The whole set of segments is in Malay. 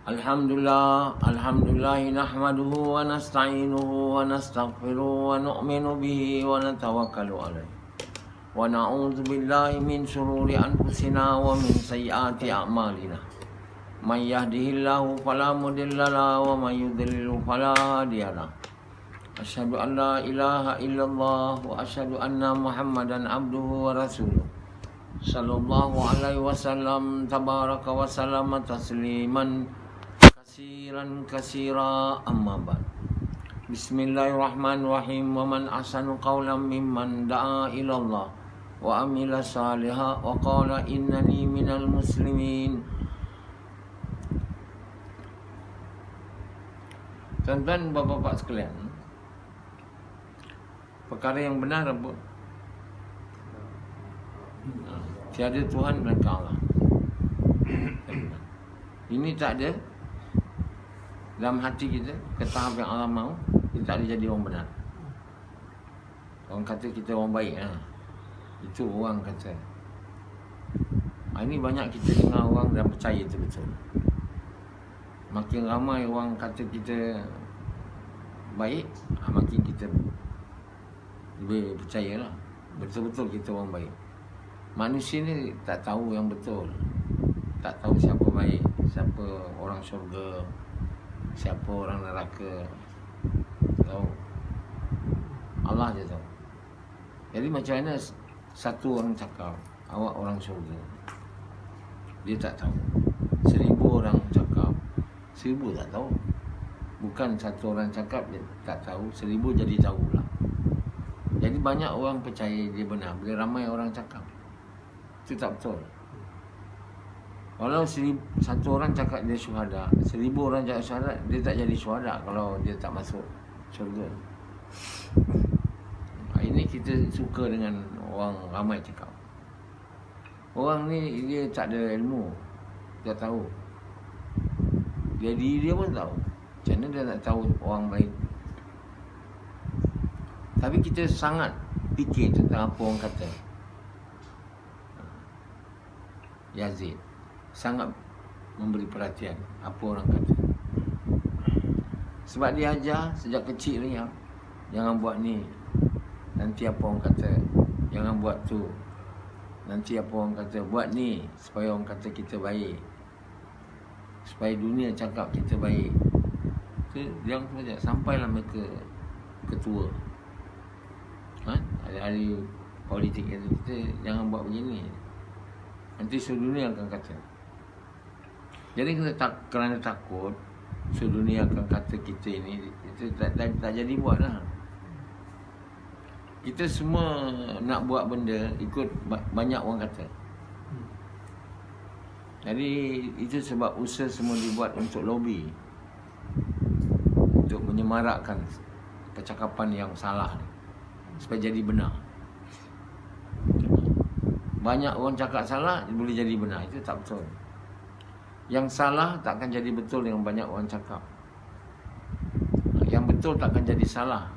Alhamdulillah nahmaduhu wa nasta'inuhu wa nastaghfiruhu wa nu'minu bihi wa natawakkalu alaihi. Wa na'udzu billahi min shururi anfusina wa min sayyiati a'malina. May yahdihillahu fala mudilla lahu wa may yudlil fala hadiya lahu. Asyhadu an la ilaha illallah wa asyhadu anna Muhammadan abduhu wa rasuluh. Sallallahu alaihi wasallam tabaraka wa sallama tasliman kasira amma ba'd. Bismillahirrahmanirrahim. Wa man ahsanu qawlan mimman da'a ila Allah wa amila salihan wa qala innani minal muslimin. Tuan-tuan, bapak-bapak sekalian, perkara yang benar apa? Tiada Tuhan melainkan Allah. Ini tak ada dalam hati kita, ke tahap yang Allah mahu, kita tak boleh jadi orang benar. Orang kata kita orang baik lah. Itu orang kata. Ini banyak kita dengar orang dan percaya itu betul. Makin ramai orang kata kita baik, makin kita lebih percayalah. Betul-betul kita orang baik. Manusia ni tak tahu yang betul. Tak tahu siapa baik, siapa orang syurga, siapa orang neraka. Tahu Allah je tahu. Jadi macam mana satu orang cakap awak orang syurga, dia tak tahu. 1000 orang cakap, 1000 tak tahu. Bukan satu orang cakap dia tak tahu, 1000 jadi tahulah. Jadi banyak orang percaya dia benar bila ramai orang cakap. Itu tak betul. Kalau satu orang cakap dia syuhada, 1000 orang cakap syuhada, dia tak jadi syuhada kalau dia tak masuk syurga. Ini kita suka dengan orang ramai cakap. Orang ni dia tak ada ilmu, dia tahu. Jadi dia pun tahu. Macam mana dia nak tahu orang baik? Tapi kita sangat fikir tentang apa orang kata. Yazid sangat memberi perhatian apa orang kata. Sebab dia ajar sejak kecil ni, jangan buat ni, nanti apa orang kata. Jangan buat tu, nanti apa orang kata. Buat ni supaya orang kata kita baik, supaya dunia cakap kita baik. Itu yang saja. Sampailah mereka ketua, hari-hari politik kita, jangan buat begini, nanti seluruh dunia akan kata. Jadi kita kerana takut seluruh dunia akan kata kita ini, kita tak jadi buat lah. Kita semua nak buat benda ikut banyak orang kata. Jadi itu sebab usaha semua dibuat untuk lobby, untuk menyemarakkan percakapan yang salah supaya jadi benar. Banyak orang cakap salah boleh jadi benar, itu tak betul. Yang salah takkan jadi betul dengan banyak orang cakap. Yang betul takkan jadi salah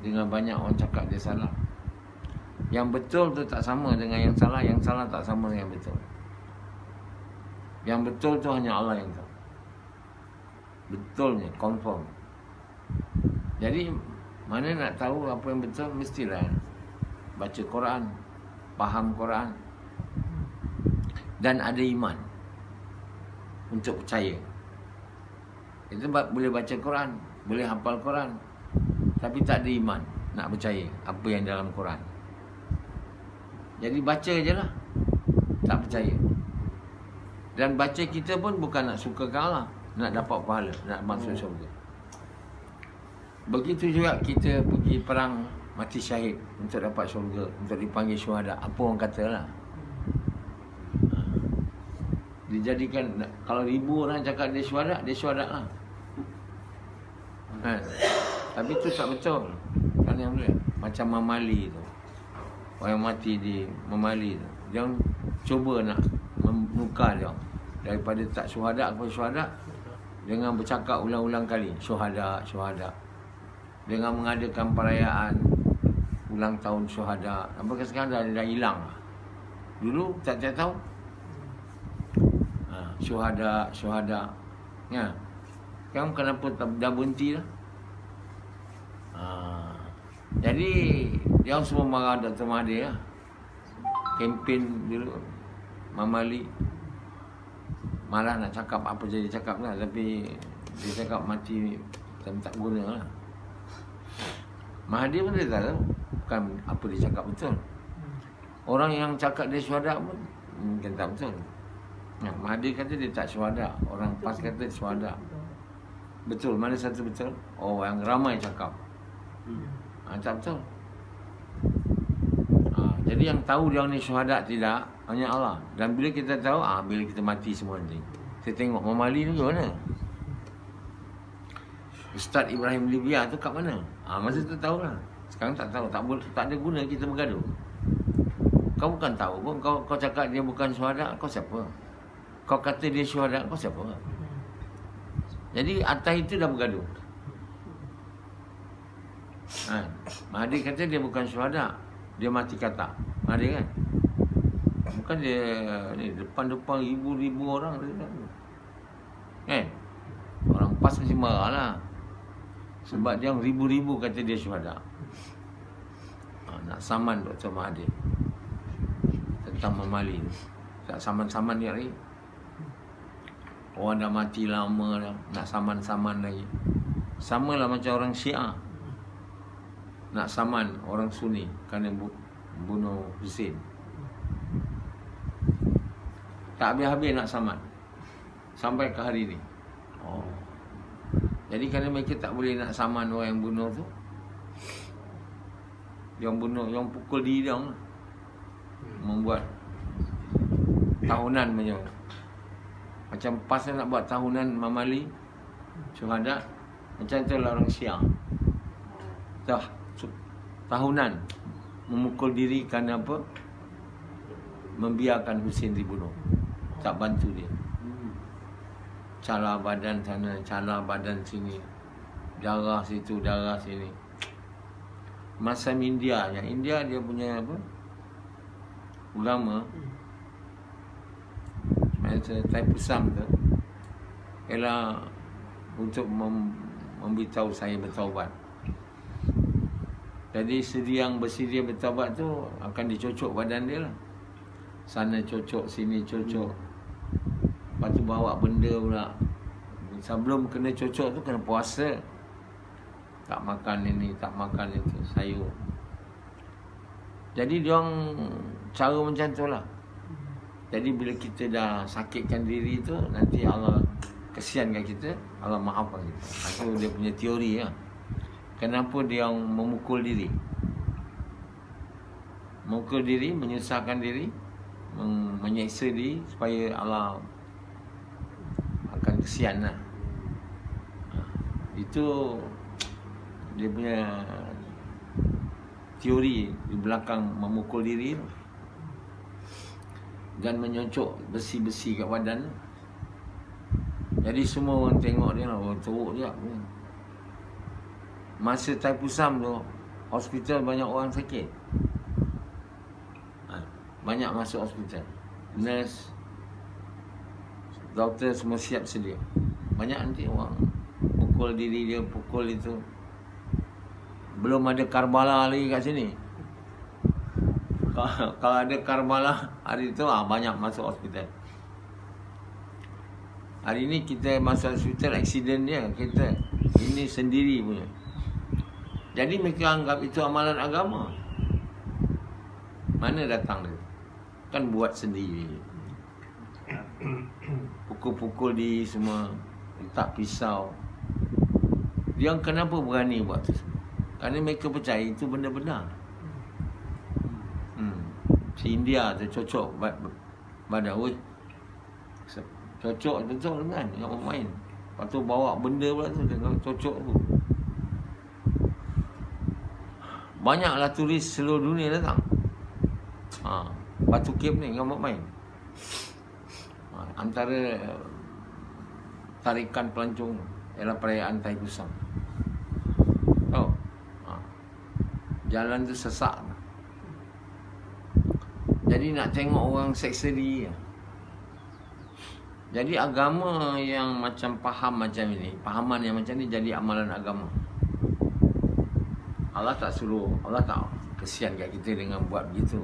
dengan banyak orang cakap dia salah. Yang betul tu tak sama dengan yang salah tak sama dengan yang betul. Yang betul tu hanya Allah yang tahu. Betulnya, confirm. Jadi mana nak tahu apa yang betul, mestilah baca Quran, faham Quran, dan ada iman untuk percaya. Itu boleh baca Quran, boleh hafal Quran, tapi tak ada iman nak percaya apa yang dalam Quran. Jadi baca je lah, tak percaya. Dan baca kita pun bukan nak sukakan Allah, nak dapat pahala, nak masuk syurga. Begitu juga kita pergi perang, mati syahid untuk dapat syurga, untuk dipanggil syuhada. Apa orang katalah. Dijadikan, kalau 1000 orang cakap dia syuhada lah. Tapi tu tak betul. Kan yang boleh. Macam Mamali tu, orang mati di Mamali tu, dia cuba nak menukar dia daripada tak syuhada kepada syuhada dengan bercakap ulang-ulang kali syuhada. Dengan mengadakan perayaan ulang tahun syuhada. Sampai sekarang dah hilang. Dulu tak tahu. Syuhada. Ya. Sekarang kenapa dah berhenti dah? Jadi dia semua marah Dr. Mahathir lah. Kempen dulu Mama Ali malah nak cakap apa jadi cakap lah, tapi dia cakap mati tak guna lah. Mahathir pun dia tahu bukan apa dia cakap betul. Orang yang cakap dia syuhada pun mungkin tak betul. Mahathir kata dia tak syuhada, orang PAS kata syuhada. Betul, mana satu betul? Oh, yang ramai cakap tak betul. Jadi yang tahu dia ni syuhada tidak hanya Allah. Dan bila kita tahu, bila kita mati semua nanti. Saya tengok Mama Ali ni ke mana? Ustaz Ibrahim Libya tu kat mana? Masa tu tahulah. Sekarang tak tahu, tak ada guna kita bergaduh. Kau bukan tahu pun, kau cakap dia bukan syuhada, kau siapa? Kau kata dia syuhada, kau siapa? Jadi atas itu dah bergaduh. Mahathir kata dia bukan syuhada, dia mati kata. Mahathir kan? Bukan dia ni depan-depan ribu-ribu orang dia kan. Orang PAS mesti marah lah. Sebab dia ribu-ribu kata dia syuhada. Nak saman Dr. Mahathir tentang Mama Ali ni. Tak saman-saman dia lagi. Orang dah mati lama dah, nak saman-saman lagi. Sama lah macam orang Syiah nak saman orang Sunni kerana bunuh Hussein. Tak habis-habis nak saman sampai ke hari ni. Jadi kerana mereka tak boleh nak saman orang yang bunuh tu, yang bunuh, yang pukul diri dia lah, membuat tahunan macam macam PAS nak buat tahunan Mama Ali syuhada, macam tu lah orang Syiah tahunan memukul diri kerana apa? Membiarkan Hussein dibunuh, tak bantu dia. Cala badan sana, cala badan sini, darah situ, darah sini. Masa India, dia punya apa? Ulama macam Taipusam tu, ialah untuk memberitahu saya bertaubat. Jadi yang bersedia bertaubat tu akan dicocok badan dia lah. Sana cocok, sini cocok. Lepas tu bawa benda pula. Sebelum kena cocok tu kena puasa. Tak makan ini, tak makan itu, sayur. Jadi diorang cara macam tu lah. Jadi bila kita dah sakitkan diri tu, nanti Allah kesiankan kita, Allah maafkan kita. Itu dia punya teori lah. Kenapa dia memukul diri? Memukul diri, menyusahkan diri, menyeksa diri supaya Allah akan kesian lah. Itu dia punya teori di belakang memukul diri tu. Dan menyocok besi-besi kat badan tu. Jadi semua orang tengok dia lah, orang teruk dia. Masa Taipusam tu, hospital banyak orang sakit. Banyak masuk hospital. Nurse, doktor semua siap sedia. Banyak nanti orang pukul diri dia, pukul itu. Belum ada Karbala lagi kat sini. Kalau ada Karbala hari tu, banyak masuk hospital. Hari ni kita masuk hospital, accident dia kita. Ini sendiri punya. Jadi mereka anggap itu amalan agama. Mana datang dia? Kan buat sendiri. Pukul-pukul di semua, letak pisau. Dia kenapa berani buat tu semua? Kerana mereka percaya itu benda benar. Si India tu cocok badan. Cocok betul kan? Yang main. Lepas tu bawa benda pula tu, cocok tu. Banyaklah turis seluruh dunia datang. Batu Cape ni dengan main. Antara tarikan pelancong ialah perayaan Taipusam. Jalan tu sesak. Jadi nak tengok orang seksa diri. Jadi agama yang macam faham macam ini, fahaman yang macam ni jadi amalan agama. Allah tak suruh, Allah tak kesian kat kita dengan buat begitu.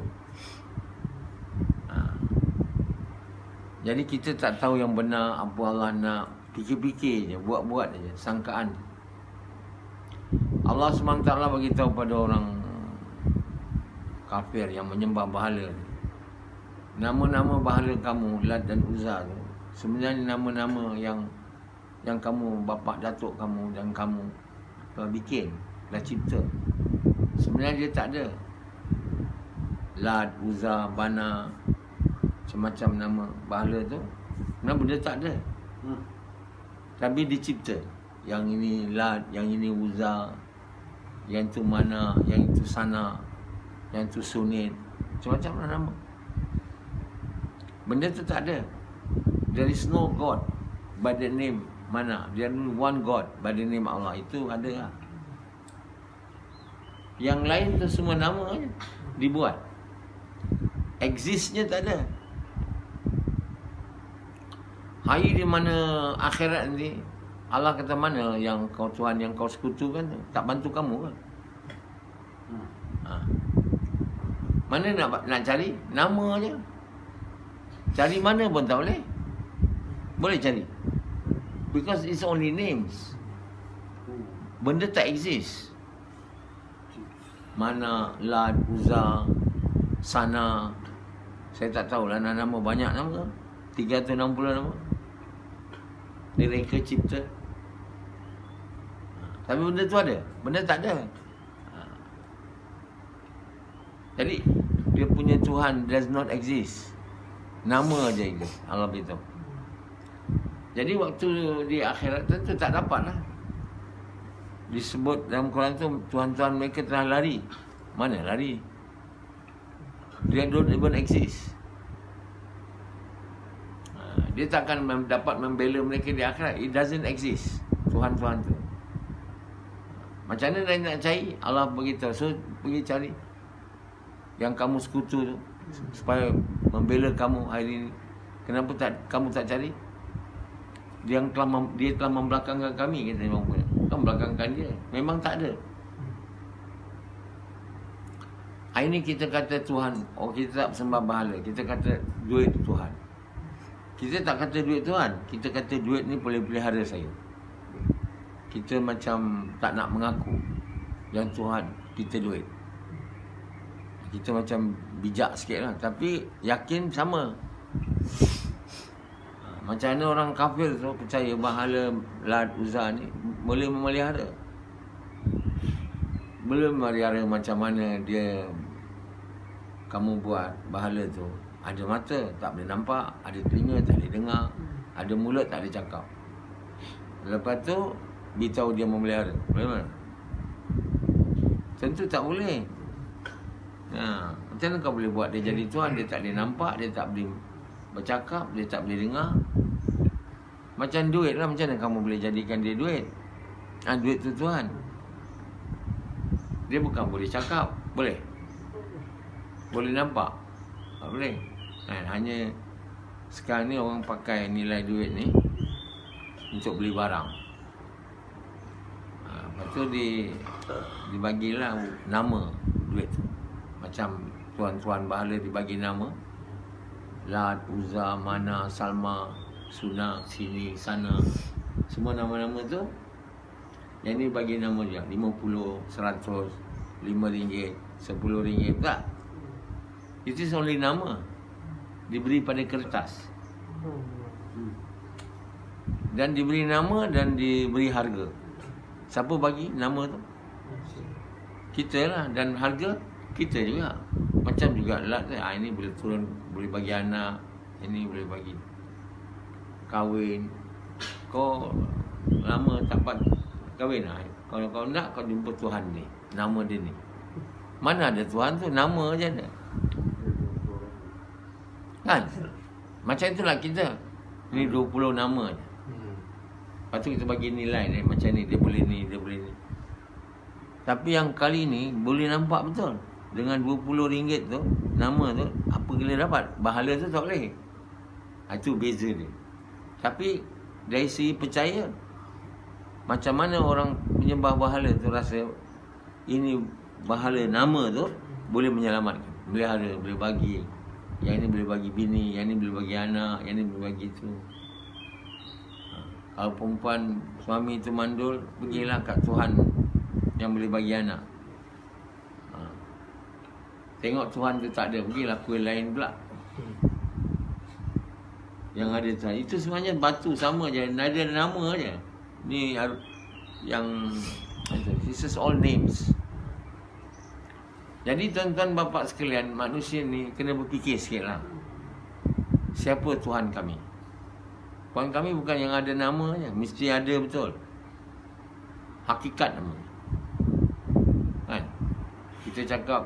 Jadi kita tak tahu yang benar apa Allah nak, fikir-fikir je, buat-buat je, sangkaan. Allah SWT beritahu pada orang kafir yang menyembah berhala, nama-nama berhala kamu, Lat dan Uzza tu, sebenarnya nama-nama yang kamu, bapa datuk kamu dan kamu telah bikin, dah cipta. Sebenarnya dia tak ada. Lat, Uzza, Bana, macam-macam nama berhala tu, sebenarnya benda tak ada. Tapi dicipta. Yang ini Lat, yang ini Uzza, yang itu Mana, yang itu Sana, yang itu Sunit, macam-macam nama. Benda tu tak ada. There is no God by the name Mana. There is one God by the name Allah. Itu ada lah. Yang lain tu semua nama je dibuat. Existnya tak ada. Hari di mana akhirat nanti, Allah kata mana yang kau Tuhan yang kau sekutukan tu tak bantu kamu kan? Mana nak cari? Nama je. Cari mana pun tak boleh. Boleh cari. Because it's only names. Benda tak exist. Mana, Lat, Uzza, Sana. Saya tak tahulah nama banyak nama. 360 nama. Direka cipta. Tapi benda tu ada. Benda tak ada. Jadi dia punya Tuhan does not exist. Nama aja itu Allah beritahu. Jadi waktu di akhirat tentu tak dapat lah. Disebut dalam Quran tu Tuhan-Tuhan mereka telah lari. Mana lari? Dia don't even exist. Dia takkan dapat membela mereka di akhirat. It doesn't exist. Tuhan-Tuhan tu. Macam mana dia nak cari? Allah beritahu. So pergi cari yang kamu sekutu tu, supaya membela kamu hari ini. Kenapa kamu tak cari? Dia telah membelakangkan kami, kata Imam Bukhari. Kamu belakangkan dia. Memang tak ada. Hari ini kita kata Tuhan, kita tak sembah berhala. Kita kata duit Tuhan. Kita tak kata duit Tuhan. Kita kata duit ni boleh pelihara saya. Kita macam tak nak mengaku yang Tuhan kita duit. Kita macam bijak sikit lah. Tapi yakin sama. Macam mana orang kafir tu percaya berhala Lat, Uzza ni boleh memelihara. Boleh memelihara macam mana dia kamu buat berhala tu. Ada mata, tak boleh nampak. Ada telinga, tak boleh dengar. Ada mulut, tak boleh cakap. Lepas tu beritahu dia memelihara. Boleh mana? Tentu tak boleh. Macam mana kau boleh buat dia jadi Tuhan? Dia tak boleh nampak, dia tak boleh bercakap, dia tak boleh dengar. Macam duit lah. Macam mana kamu boleh jadikan dia duit? Duit tu Tuhan. Dia bukan boleh cakap. Boleh? Boleh nampak? Tak boleh. Hanya sekarang ni orang pakai nilai duit ni untuk beli barang. Lepas tu dibagilah nama duit tu. Macam tuan-tuan berhala dibagi nama. Lat, Uzza, Mana, Salma, Suna, sini, sana. Semua nama-nama tu. Yang ni bagi nama dia 50, 100, RM5, RM10. Tak. Itu only nama. Diberi pada kertas. Dan diberi nama dan diberi harga. Siapa bagi nama tu? Kita lah. Dan harga kita juga. Macam juga Lat tu. Ini boleh turun, boleh bagi anak. Ini boleh bagi kahwin. Kau lama tak dapat kahwin lah. Kalau kau nak, kau jumpa Tuhan ni. Nama dia ni. Mana ada Tuhan tu? Nama je ada. Kan? Macam itulah kita. Ni 20 nama je. Lepas tu kita bagi nilai ni. Macam ni, dia boleh ni, dia boleh ni. Tapi yang kali ni boleh nampak betul. Dengan RM20 tu, nama tu, apa kena dapat? Bahala tu tak boleh. Itu beza dia. Tapi dari segi percaya, macam mana orang menyembah berhala tu rasa ini berhala nama tu boleh menyelamatkan, melihara, boleh bagi. Yang ini boleh bagi bini, yang ini boleh bagi anak, yang ini boleh bagi tu. Kalau perempuan suami tu mandul, pergilah kat Tuhan yang boleh bagi anak. Tengok Tuhan tu tak ada, pergilah kuil lain pula. Yang ada Tuhan. Itu sebenarnya batu sama je, ada nama je. Ni yang this is all names. Jadi tuan-tuan bapa sekalian, manusia ni kena berfikir sikit lah. Siapa Tuhan kami? Tuhan kami bukan yang ada nama je, mesti ada betul. Hakikat nama. Kan? Kita cakap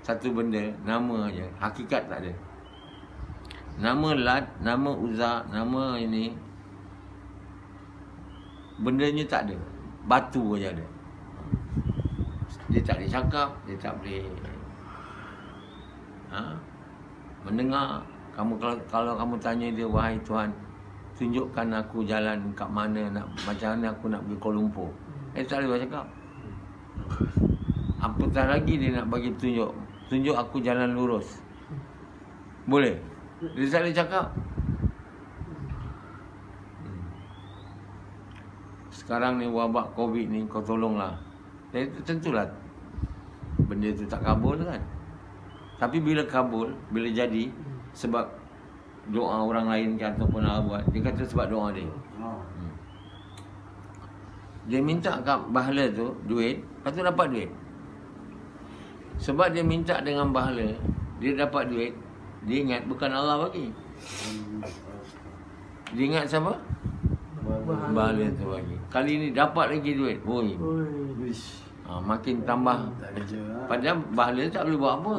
satu benda, nama je, hakikat tak ada. Nama Lat, nama Uzza, nama ini, bendanya tak ada. Batu aja ada. Dia tak boleh cakap, dia tak boleh mendengar. Kalau kamu tanya dia, wahai Tuhan, tunjukkan aku jalan kat mana, macam mana aku nak pergi Kuala Lumpur. Tak boleh cakap. Apatah lagi dia nak bagi petunjuk. Tunjuk aku jalan lurus. Boleh? Dia tak boleh cakap. Sekarang ni wabak COVID ni, kau tolonglah. Tentulah benda tu tak kabul kan. Tapi bila kabul, bila jadi, sebab doa orang lain ke ataupun Allah buat, dia kata sebab doa dia. Dia minta kat bahala tu duit, lepas tu dapat duit. Sebab dia minta dengan bahala, dia dapat duit. Dia ingat bukan Allah bagi. Dia ingat siapa? Bahala tu bagi. Kali ni dapat lagi duit. Makin tambah. Padahal bahala tak boleh buat apa.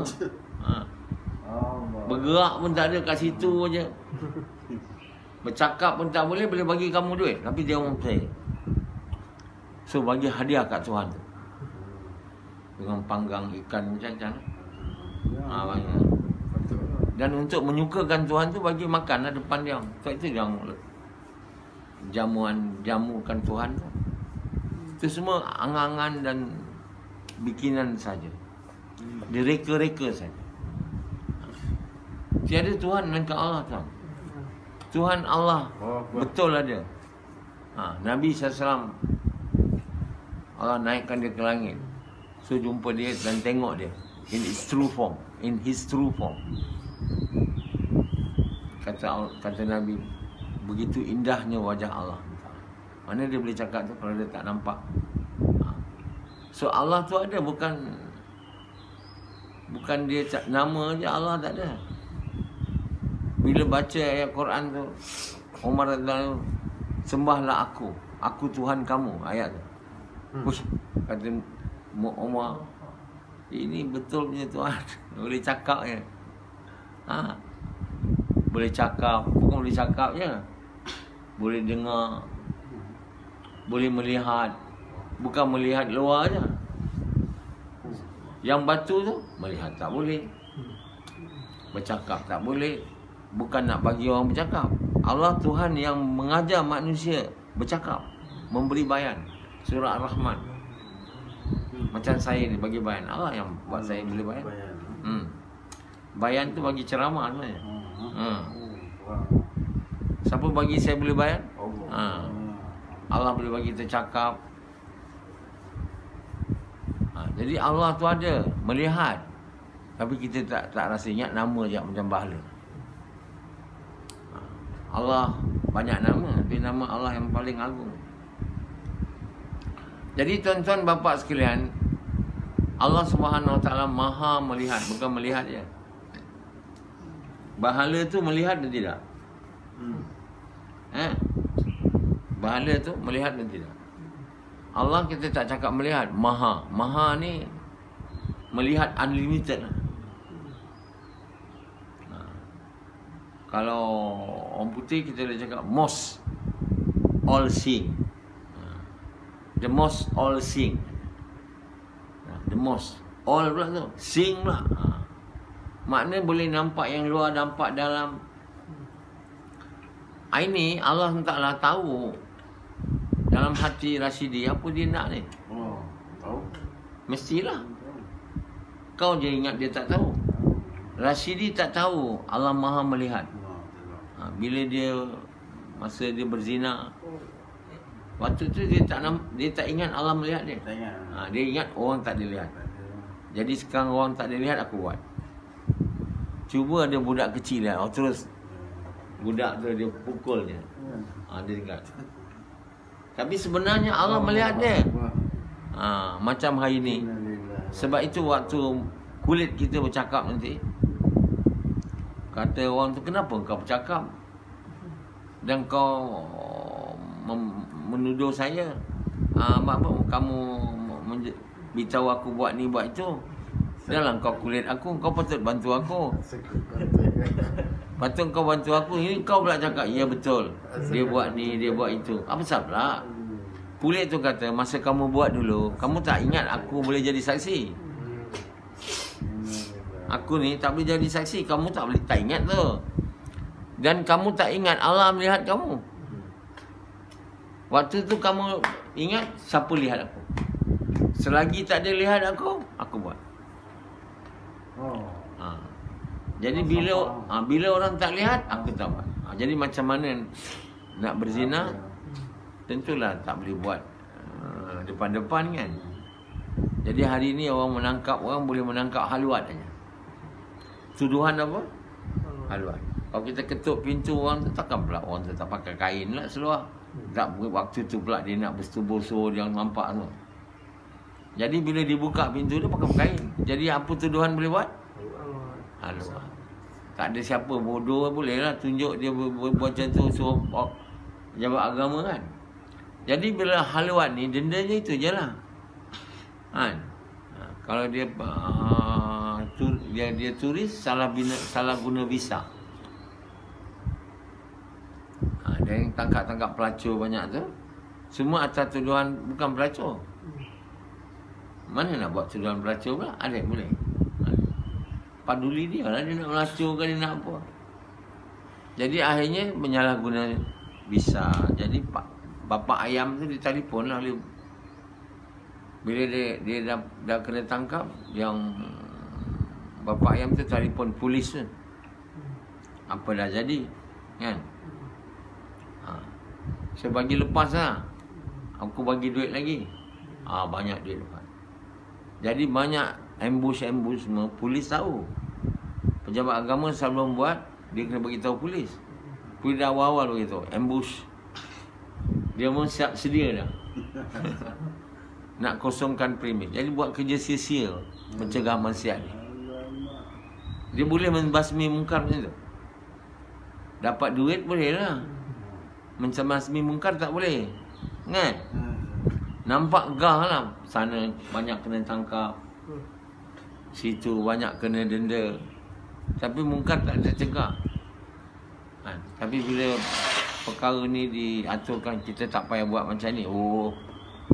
Bergerak pun tak ada, kat situ je. Bercakap pun tak boleh bagi kamu duit. Tapi dia orang percaya. So bagi hadiah kat Tuhan tu. Dengan panggang ikan macam-macam. Banyak. Dan untuk menyukakan Tuhan tu, bagi makan lah depan dia. Sebab itu dia jamukan Tuhan tu. Itu semua angan-angan dan bikinan saja. Direka-reka saja. Tiada Tuhan melainkan Allah, tuan. Tuhan Allah betul ada. Nabi SAW, Allah naikkan dia ke langit. So jumpa dia dan tengok dia in his true form. In his true form. Kata Nabi, begitu indahnya wajah Allah. Mana dia boleh cakap tu kalau dia tak nampak? So Allah tu ada, bukan dia nama je, Allah tak ada. Bila baca ayat Quran tu, Umar radhiyallahu, sembahlah aku Tuhan kamu, ayat tu. Kata Umar, ini betul punya Tuhan. Boleh cakap je. Boleh cakap, bukan boleh cakap je. Boleh dengar, boleh melihat. Bukan melihat luar je. Yang batu tu melihat tak boleh, bercakap tak boleh. Bukan nak bagi orang bercakap. Allah Tuhan yang mengajar manusia bercakap, memberi bayan. Surah Ar-Rahman. Macam saya ni bagi bayan. Allah yang buat saya boleh bayan. Bayan tu bagi ceramah sebenarnya. Siapa bagi saya boleh bayan? Allah boleh bagi kita cakap. Jadi Allah tu ada, melihat. Tapi kita tak rasa, ingat nama je macam bahala. Allah banyak nama, tapi nama Allah yang paling agung. Jadi tuan-tuan bapa sekalian, Allah Subhanahu Wa Taala Maha melihat, bukan melihat je. Bahala tu melihat dan tidak? Bahala tu melihat dan tidak? Allah kita tak cakap melihat, Maha. Maha ni melihat unlimited lah. Kalau orang putih kita boleh cakap most all seeing. The most all seeing. The most all pula tu, seeing pula. Maknanya boleh nampak yang luar, nampak dalam. Ini Allah Ta'ala tahu dalam hati Rasidi apa dia nak ni. Oh, tahu. Mestilah. Kau je ingat dia tak tahu. Rasidi tak tahu Allah Maha melihat. Bila dia masa dia berzina, waktu tu dia tak ingat Allah melihat dia. Tak ingat. Dia ingat orang tak dia lihat. Jadi sekarang orang tak dia lihat, aku buat. Cuba ada budak kecil lah, terus budak tu dia pukul dia. Dia tinggal. Tapi sebenarnya Allah melihat dia. Macam hari ni. Sebab itu waktu kulit kita bercakap nanti, kata orang tu, kenapa kau bercakap dan kau menuduh saya, kamu beritahu aku buat ni buat itu. Janganlah kau kulit aku, kau patut bantu aku. Patut kau bantu aku. Ini kau pula cakap, ya betul, dia buat ni, dia buat itu. Apa sebab pula? Kulit tu kata, masa kamu buat dulu, kamu tak ingat aku boleh jadi saksi. Aku ni tak boleh jadi saksi, kamu tak ingat tu. Dan kamu tak ingat Allah melihat kamu. Waktu tu kamu ingat siapa lihat aku. Selagi tak ada lihat aku buat. Jadi bila orang tak lihat, aku tak buat. Jadi macam mana nak berzina, tentulah tak boleh buat depan-depan kan. Jadi hari ni orang boleh menangkap haluat aja. Tuduhan apa? Haluat. Kalau kita ketuk pintu orang tu, takkan pula orang tu tak pakai kain lah seluar. Tak, waktu tu pula dia nak bersetubuh-setubuh yang nampak tu. Jadi bila dibuka pintu dia pakai kain. Jadi apa tuduhan boleh buat? Haluat. Tak ada siapa bodoh boleh lah tunjuk dia buat macam tu, suruh pejabat agama kan. Jadi bila haluat ni, dendanya itu je lah kan. Kalau dia dia turis salah guna visa. Dan tangkap pelacur banyak tu, semua atas tuduhan bukan pelacur. Mana nak buat tuduhan pelacur pula? Ada boleh. Paduli dia lah, dia nak melacur ke dia nak apa. Jadi akhirnya menyalahguna visa. Jadi bapa ayam tu ditelefon lah. Bila dia dah kena tangkap, yang bapa ayam tu telefon polis tu. Apa dah jadi kan. Saya bagi lepas lah, aku bagi duit lagi. Banyak duit lepas. Jadi banyak ambush semua. Polis tahu. Pejabat agama sebelum buat, dia kena beritahu polis. Polis dah awal-awal beritahu, ambush. Dia pun siap sedia dah. Nak kosongkan premis. Jadi buat kerja sia-sia mencegah maksiat ni. Dia boleh membasmi mungkar macam tu. Dapat duit boleh lah. Membasmi mungkar tak boleh kan. Nampak gah lah. Sana banyak kena tangkap, situ banyak kena denda, tapi mungkar tak ada cegah kan. Tapi bila perkara ni diaturkan, kita tak payah buat macam ni.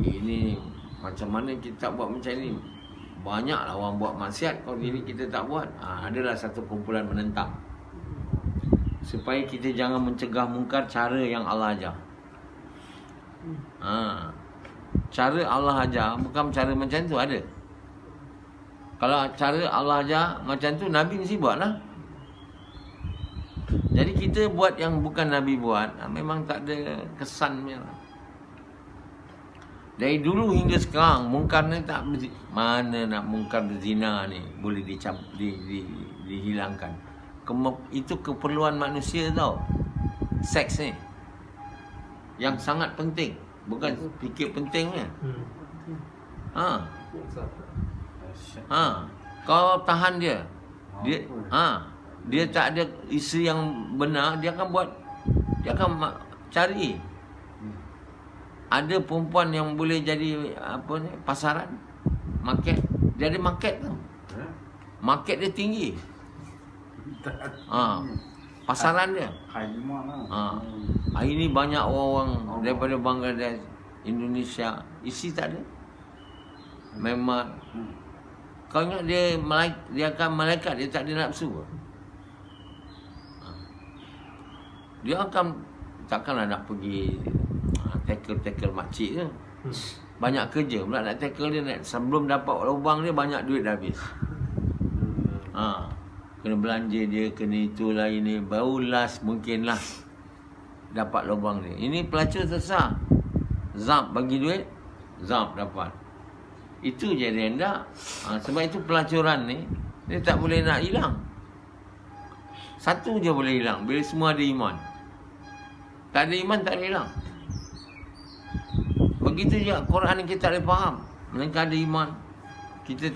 Ini macam mana kita tak buat macam ni. Banyaklah orang buat maksiat, kalau ini kita tak buat. Adalah satu kumpulan menentang. Supaya kita jangan mencegah mungkar cara yang Allah ajar. Cara Allah ajar bukan cara macam tu ada. Kalau cara Allah ajar macam tu, Nabi mesti buat lah. Jadi kita buat yang bukan Nabi buat, memang tak ada kesannya lah. Dari dulu hingga sekarang, mungkar ni tak mana nak mungkar berzina ni boleh dihilangkan. Itu keperluan manusia tau. Seks ni yang sangat penting, bukan fikir pentingnya. Kau tahan dia. Dia tak ada isteri yang benar, dia akan cari. Ada perempuan yang boleh jadi pasaran, market. Dia ada market tu. Market dia tinggi. Pasaran dia. Hari ni banyak orang daripada Bangladesh, Indonesia, isi tak ada. Memang kau ingat dia akan malaikat, dia tak ada nafsu. Dia akan takkanlah nak pergi tackle makcik je. Banyak kerja pula nak tackle dia, sebelum dapat lubang dia banyak duit dah habis. Kena belanja dia, kena itulah ini, baru last mungkinlah dapat lubang dia. Ini pelacur sesat. Zap bagi duit, zap dapat. Itu je dia hendak. Sebab itu pelacuran ni dia tak boleh nak hilang. Satu je boleh hilang, bila semua ada iman. Tak ada iman tak boleh hilang. Begitu je Quran yang kita boleh faham. Melainkan ada iman, kita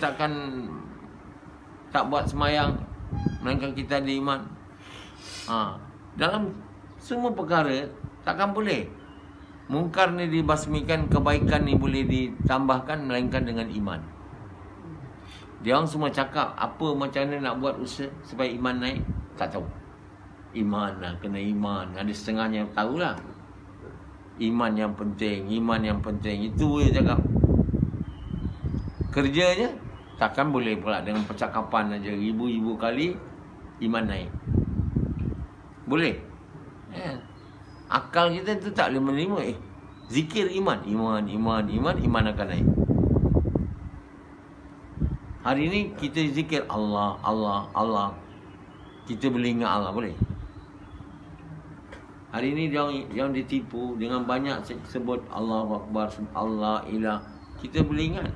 tak buat semayang, melainkan kita ada iman. Dalam semua perkara takkan boleh. Mungkar ni dibasmikan, kebaikan ni boleh ditambahkan melainkan dengan iman. Dia orang semua cakap apa macam mana nak buat usaha supaya iman naik, tak tahu. Iman lah, kena iman. Ada setengahnya yang tahulah. Iman yang penting, iman yang penting. Itu dia cakap. Kerjanya takkan boleh pula dengan percakapan aja ribu-ribu kali iman naik. Boleh? Akal kita tu tak boleh menerima. Zikir iman akan naik. Hari ni kita zikir Allah, Allah, Allah. Kita boleh ingat Allah, boleh? Hari ni yang ditipu dengan banyak sebut Allahu Akbar, Allah ilah. Kita boleh ingat.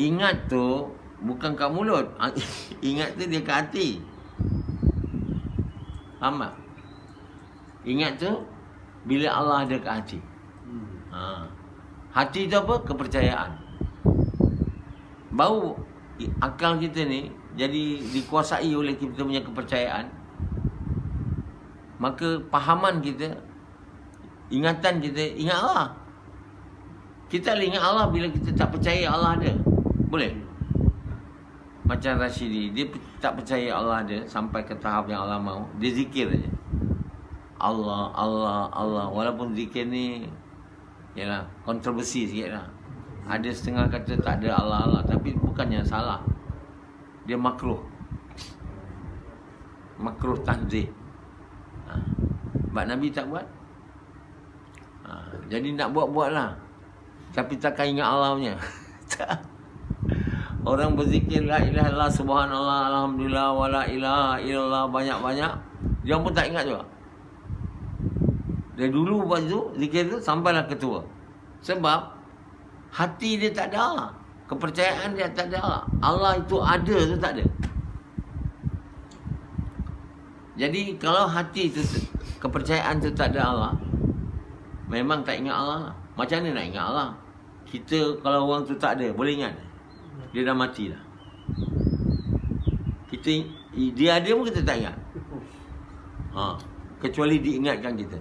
Ingat tu bukan kat mulut. Ingat tu dia kat hati. Faham tak? Ingat tu bila Allah ada kat hati. Hati tu apa? Kepercayaan. Baru akal kita ni jadi dikuasai oleh kita punya kepercayaan. Maka pahaman kita, ingatan kita, ingat Allah. Kita boleh ingat Allah bila kita tak percaya Allah ada. Boleh? Macam Rashidi, dia tak percaya Allah ada sampai ke tahap yang Allah mahu. Dia zikir aja. Allah, Allah, Allah. Walaupun zikir ni yalah, kontroversi sikit lah. Ada setengah kata tak ada Allah, Allah. Tapi bukannya salah. Dia makruh. Makruh tanzih. Sebab Nabi tak buat. Jadi nak buat-buatlah. Tapi takkan ingat Allah punya. Orang berzikir la ilaha illallah, subhanallah, alhamdulillah, wala ilaha illallah banyak-banyak, dia pun tak ingat juga. Dia dulu buat tu, zikir tu sampailah ketua. Sebab hati dia tak ada Allah. Kepercayaan dia tak ada Allah. Allah itu ada tu tak ada. Jadi kalau hati tu, kepercayaan tu tak ada Allah, memang tak ingat Allah. Macam mana nak ingat Allah? Kita kalau orang tu tak ada, boleh ingat? Dia dah mati dah. Dia ada pun kita tak ingat. Kecuali diingatkan kita.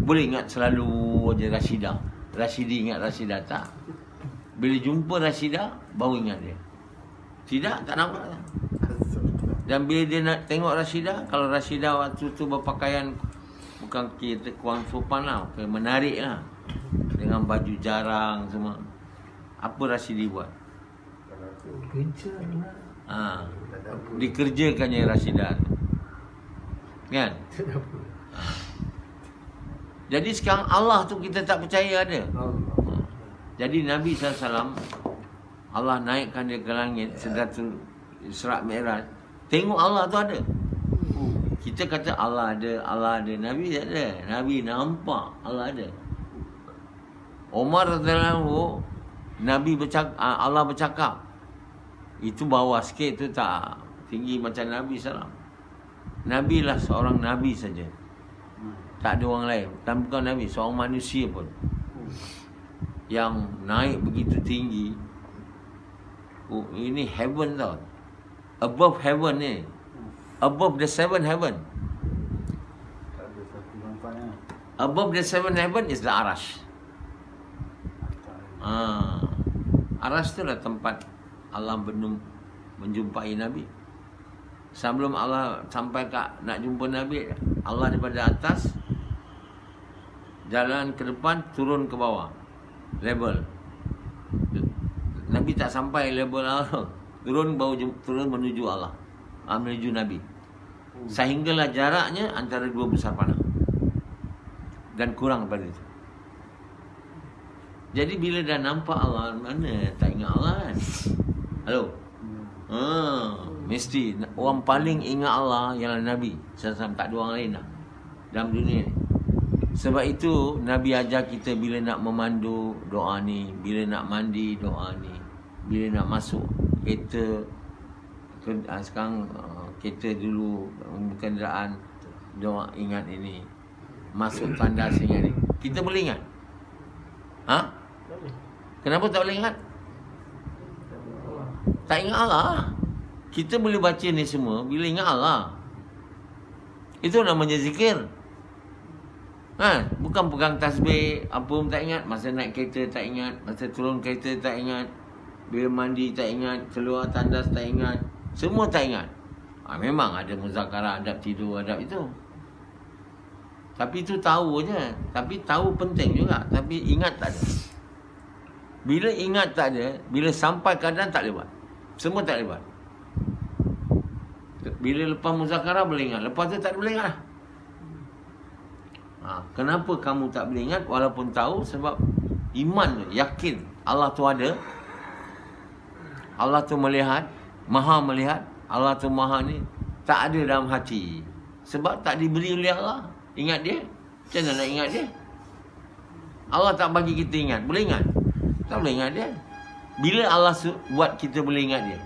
Boleh ingat selalu je Rashidah. Rashidi ingat Rashidah, tak. Bila jumpa Rashidah, baru ingat dia. Tidak, tak nampak lah. Dan bila dia nak tengok Rashidah, kalau Rashidah waktu tu berpakaian bukan kita kurang sopan lah, menarik lah, dengan baju jarang semua. Apa Rashidi buat? Dikerjakannya Rashidah tu. Kan? Jadi sekarang Allah tu kita tak percaya ada. Jadi Nabi SAW, Allah naikkan dia ke langit, Sidratul Isra' Mi'raj. Tengok Allah tu ada. Kita kata Allah ada, Allah ada. Nabi tak ada. Nabi nampak Allah ada. Umar radhiyallahu, Nabi bercakap, Allah bercakap. Itu bawah sikit tu, tak tinggi macam Nabi SAW. Nabi lah seorang Nabi saja. Tak ada orang lain. Dan bukan Nabi, seorang manusia pun yang naik begitu tinggi. Ini heaven tau. Above heaven ni. Above the seven heaven. Above the seven heaven is the Arash. Arash tu lah tempat Allah menjumpai Nabi. Sebelum Allah sampai nak jumpa Nabi, Allah daripada atas jalan ke depan, turun ke bawah level. Nabi tak sampai level Allah. Turun menuju Allah, menuju Nabi. Sehinggalah jaraknya antara dua besar panah. Dan kurang daripada itu. Jadi bila dah nampak Allah, mana tak ingat Allah kan? Halo? Mesti orang paling ingat Allah ialah Nabi SAW. Tak ada orang lain dah dalam dunia ni. Sebab itu Nabi ajar kita bila nak memandu doa ni, bila nak mandi doa ni, bila nak masuk kereta, sekarang kereta dulu kenderaan doa ingat ini, masuk tandas ingat ni. Kita boleh ingat? Kenapa tak boleh ingat? Tak ingat Allah. Kita boleh baca ni semua bila ingat Allah. Itu namanya zikir. Bukan pegang tasbih, apa pun tak ingat. Masa naik kereta tak ingat, masa turun kereta tak ingat, bila mandi tak ingat, keluar tandas tak ingat. Semua tak ingat. Memang ada muzakarah, adab tidur, adab itu. Tapi itu tahu je. Tapi tahu penting juga. Tapi ingat tak ada. Bila ingat tak ada, bila sampai keadaan tak boleh buat. Semua tak boleh buat. Bila lepas muzakarah boleh ingat, lepas tu tak boleh ingat lah. Kenapa kamu tak boleh ingat walaupun tahu? Sebab iman tu, yakin Allah tu ada, Allah tu melihat, Allah tu maha ni, tak ada dalam hati. Sebab tak diberi oleh Allah. Ingat dia? Macam mana nak ingat dia? Allah tak bagi kita ingat. Boleh ingat? Tak boleh ingat dia. Bila Allah buat kita boleh ingat dia?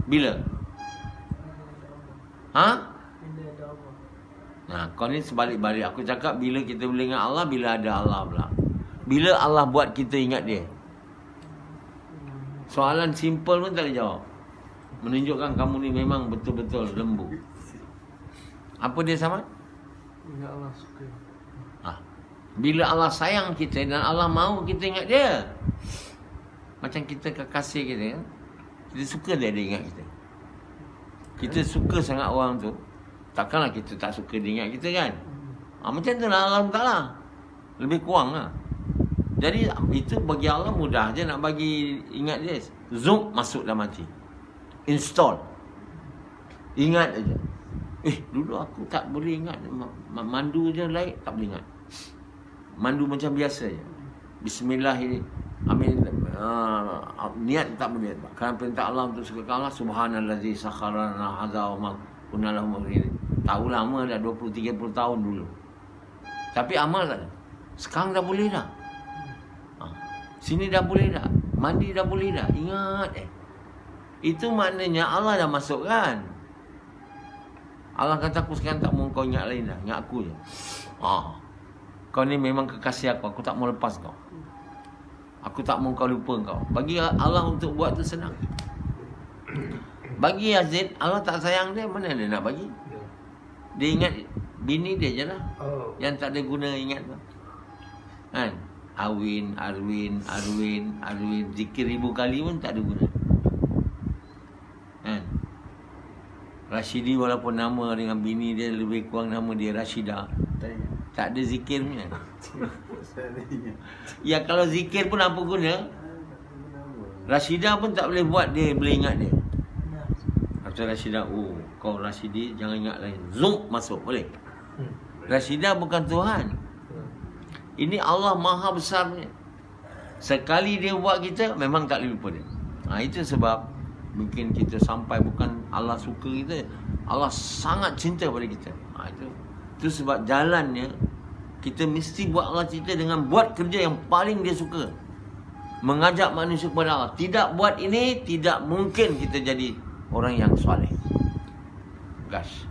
Bila? Kau ni sebalik-balik. Aku cakap bila kita boleh ingat Allah, bila ada Allah pula. Bila Allah buat kita ingat dia. Soalan simple pun tak boleh jawab. Menunjukkan kamu ni memang betul-betul lembu. Apa dia sama? Ingat Allah suka. Bila Allah sayang kita dan Allah mahu kita ingat dia. Macam kita kekasih kita, kita suka dia ingat kita. Kita suka sangat orang tu. Takkanlah kita tak suka dia ingat kita kan? Macam tu lah Allah Ta'ala. Lebih kurang lah. Jadi itu bagi Allah mudah je nak bagi ingat dia. Zoom masuk dalam hati. Install. Ingat aja. Dulu aku tak boleh ingat. Mandu je lain, tak boleh ingat. Mandu macam biasa je. Bismillah ini. Niat tak boleh. Kerana perintah Allah untuk suka Allah. Subhanallazi sakharana hadza wa ma kunna lahu muqrinin. Tahu lama dah 20-30 tahun dulu. Tapi amal tak ada. Sekarang dah boleh dah. Sini dah boleh dah. Mandi dah boleh dah. Ingat Itu maknanya Allah dah masukkan. Allah kata aku sekarang tak mahu kau ingat lain dah. Ingat aku je. Kau ni memang kekasih aku. Aku tak mau lepas kau. Aku tak mau kau lupa kau. Bagi Allah untuk buat tu senang. Bagi Yazid, Allah tak sayang dia, mana dia nak bagi? Dia ingat bini dia je lah. Yang tak ada guna ingat tu. Kan? Arwin. Zikir 1000 kali pun tak ada guna. Kan? Rashidi walaupun nama dengan bini dia lebih kurang nama dia Rashidah. Tak ada zikir punya. Ya kalau zikir pun apa guna? Rashidah pun tak boleh buat dia boleh ingat dia. Kata Rashidah, kau Rashidi jangan ingat lain. Zoom masuk boleh. Rashidah bukan Tuhan. Ini Allah maha besarnya. Sekali dia buat kita memang tak boleh lupa dia. Itu sebab mungkin kita sampai bukan Allah suka kita, Allah sangat cinta pada kita. Itu sebab jalannya kita mesti buat Allah cinta dengan buat kerja yang paling dia suka. Mengajak manusia kepada Allah. Tidak buat ini, tidak mungkin kita jadi orang yang soleh. Gosh.